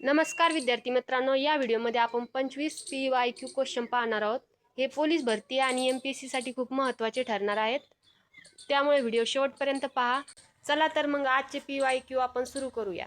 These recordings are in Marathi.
नमस्कार विद्यार्थी मित्रांनो, या व्हिडिओमध्ये आपण 25 PYQ क्वेश्चन पाहणार आहोत. हे पोलीस भरती आणि MPSC साठी खूप महत्त्वाचे ठरणार आहेत. त्यामुळे व्हिडिओ शेवटपर्यंत पहा. चला तर मग आजचे PYQ आपण सुरू करूया.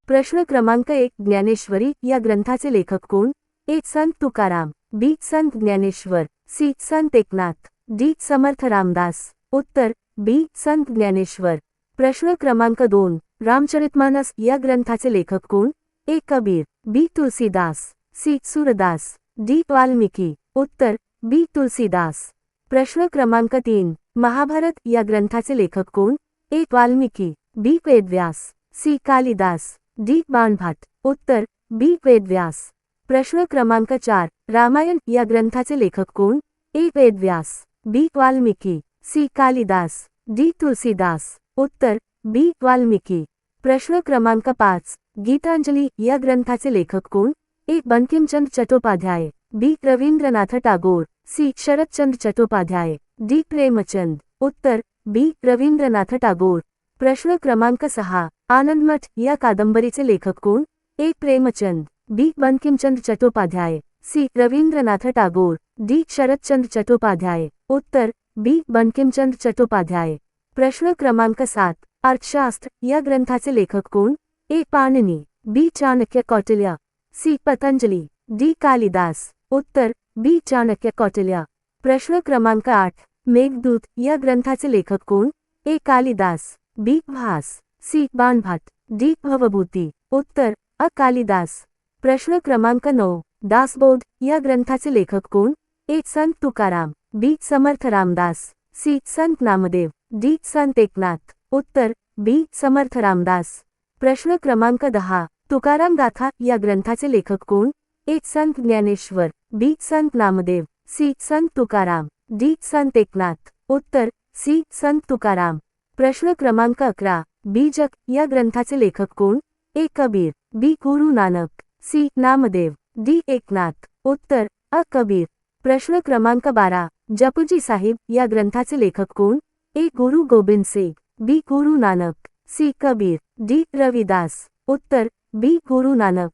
प्रश्न क्रमांक 1. ज्ञानेश्वरी या ग्रंथाचे लेखक कोण? ए. संत तुकाराम, बी. संत ज्ञानेश्वर, सी. संत एकनाथ, डी. समर्थ रामदास. उत्तर बी. संत ज्ञानेश्वर. प्रश्न क्रमांक 2. रामचरितमानस या ग्रंथाचे लेखक कोण? ए. कबीर, बी. तुलसीदास, सी. सूरदास, डी. वाल्मिकी. उत्तर बी. तुलसीदास. प्रश्न क्रमांक 3. महाभारत या ग्रंथाचे लेखक कोण? ए. वाल्मिकी, बी. वेदव्यास, सी. कालिदास, डी. बाणभट्ट. उत्तर बी. वेदव्यास. प्रश्न क्रमांक 4. रामायण या ग्रंथाचे लेखक कोण? ए. वेदव्यास, बी. वाल्मिकी, सी. कालिदास, डी. तुलसीदास. उत्तर बी. वाल्मिकी. प्रश्न क्रमांक 5. गीतांजली या ग्रंथाचे लेखक कोण? ए. बंकिमचंद्र चट्टोपाध्याय, बी. रवींद्रनाथ टागोर, सी. शरदचंद्र चट्टोपाध्याय, डी. प्रेमचंद. उत्तर बी. रवींद्रनाथ टागोर. प्रश्न क्रमांक 6. आनंदमठ या कादंबरीचे लेखक कोण? ए. प्रेमचंद, बी. बंकिमचंद्र चट्टोपाध्याय, सी. रवींद्रनाथ टागोर, डी. शरदचंद्र चट्टोपाध्याय. उत्तर बी. बंकिमचंद्र चट्टोपाध्याय. प्रश्न क्रमांक 7. अर्थशास्त्र या ग्रंथाचे लेखक कोण? ए. पाणिनी, बी. चाणक्य कौटिल्य, सी. पतंजली, डी. कालिदास. उत्तर बी. चाणक्य कौटिल्य. प्रश्न क्रमांक 8. मेघदूत या ग्रंथाचे लेखक कोण? ए. कालिदास, बी. भास, सी. बाणभट्ट, डी. भवभूती. उत्तर अ. कालिदास. प्रश्न क्रमांक 9. दासबोध या ग्रंथाचे लेखक कोण? ए. संत तुकाराम, बी. समर्थ रामदास, सी. संत नामदेव, डी. संत एकनाथ. उत्तर बी. समर्थ रामदास. प्रश्न क्रमांक 10. तुकाराम गाथा या ग्रंथाचे लेखक कोण? ए. संत ज्ञानेश्वर, बी. संत नामदेव, सी. संत तुकाराम, डी. संत एकनाथ. उत्तर सी. संत तुकाराम. प्रश्न क्रमांक 11. बीजक या ग्रंथाचे लेखक कोण? ए. कबीर, बी. गुरु नानक, सी. नामदेव, डी. एकनाथ. उत्तर अ. कबीर. प्रश्न क्रमांक 12. जपुजी साहिब या ग्रंथाचे लेखक कोण? ए. गुरु गोबिंद सिंग, बी. गुरु नानक, सी. कबीर, डी. रविदास. उत्तर बी. गुरु नानक.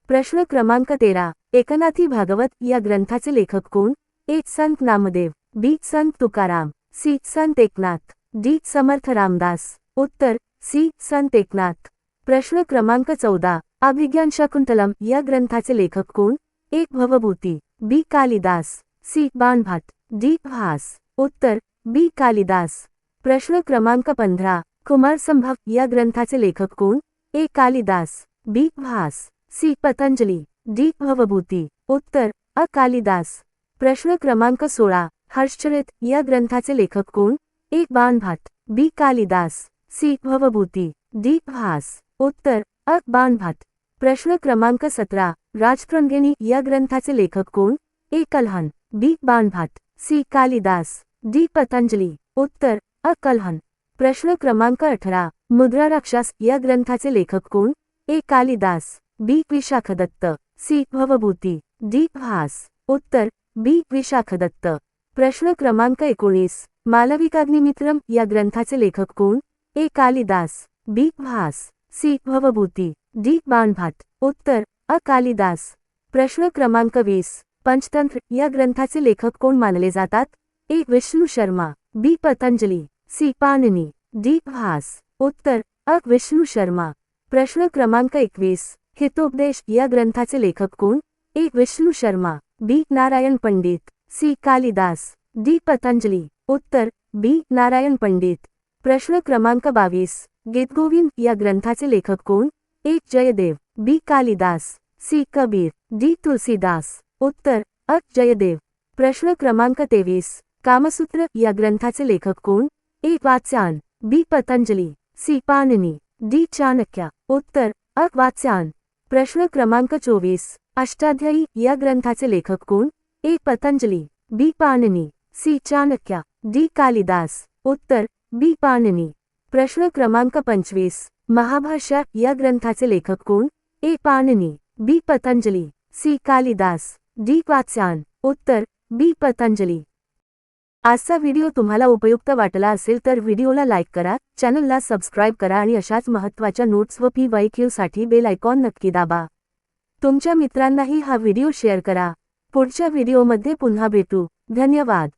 प्रश्न क्रमांक 13. एकनाथी भागवत या ग्रंथाचे लेखक कोण? ए. संत नामदेव, बी. संत तुकाराम, सी. संत एकनाथ, डी. समर्थ रामदास. उत्तर सी. संत एकनाथ. प्रश्न क्रमांक 14. अभिज्ञान शाकुंतलम या ग्रंथाचे लेखक कोण? ए. भवभूती, बी. कालिदास, सी. बाणभट्ट, डी. भास. उत्तर बी. कालिदास. प्रश्न क्रमांक 15. कुमार संभव या ग्रंथाचे लेखक कोण? ए. कालिदास, बी. भास, सी. पतंजली, डी. भवभूती. उत्तर अ. कालिदास. प्रश्न क्रमांक 16. हर्षचरित या ग्रंथाचे लेखक कोण? ए. बाणभट्ट, बी. कालिदास, सी. भवभूती, डी. भास. उत्तर अ. बाणभट्ट. प्रश्न क्रमांक 17. राजतरंगिणी या ग्रंथाचे लेखक कोण? ए. कल्हण, बी. बाणभट्ट, सी. कालिदास, डी. पतंजली. उत्तर अ. कल्हण. प्रश्न क्रमांक 18. मुद्रा राक्षस या ग्रंथाचे लेखक कोण? ए. कालिदास, बी. विशाखदत्त, सी. भवभूती, डी. भास. उत्तर बी. विशाखदत्त. प्रश्न क्रमांक 19. मालविकाग्निमित्रम या ग्रंथाचे लेखक कोण? ए. कालिदास, बी. भास, सी. भवभूती, डी. बाणभट्ट. उत्तर अ. कालिदास. प्रश्न क्रमांक 20. पंचतंत्र या ग्रंथाचे लेखक कोण मानले जातात? ए. विष्णू शर्मा, बी. पतंजली, सी. पाणिनी, डी. भास. उत्तर अ. विष्णू शर्मा. प्रश्न क्रमांक 21. हितोपदेश या ग्रंथाचे लेखक कोण? ए. विष्णू शर्मा, बी. नारायण पंडित, सी. कालिदास, डी. पतंजली. उत्तर बी. नारायण पंडित. प्रश्न क्रमांक 22. गीतगोविंद या ग्रंथाचे लेखक कोण? ए. जयदेव, बी. कालिदास, सी. कबीर, डी. तुलसीदास. उत्तर अ. जयदेव. प्रश्न क्रमांक 23. कामसूत्र या ग्रंथाचे लेखक कोण? ए. वात्स्यायन, बी. पतंजली, सी. पाणिनी, डी. चाणक्य. उत्तर अ. वात्स्यायन. प्रश्न क्रमांक 24. अष्टाध्यायी या ग्रंथाचे लेखक कोण? ए. पतंजली, बी. पाणिनी, सी. चाणक्य, डी. कालिदास. उत्तर बी. पाणिनी. प्रश्न क्रमांक 25. महाभाष्य या ग्रंथाचे लेखक कोण? ए. पाणिनी, बी. पतंजली, सी. कालिदास, डी. वात्स्यायन. उत्तर बी. पतंजली. आजचा व्हिडिओ तुम्हाला उपयुक्त वाटला असेल तर व्हिडिओला लाईक करा, चॅनलला सबस्क्राईब करा आणि अशाच महत्त्वाच्या नोट्स व PYQ साठी बेल आयकॉन नक्की दाबा. तुमच्या मित्रांनाही हा व्हिडिओ शेअर करा. पुढच्या व्हिडिओमध्ये पुन्हा भेटू. धन्यवाद.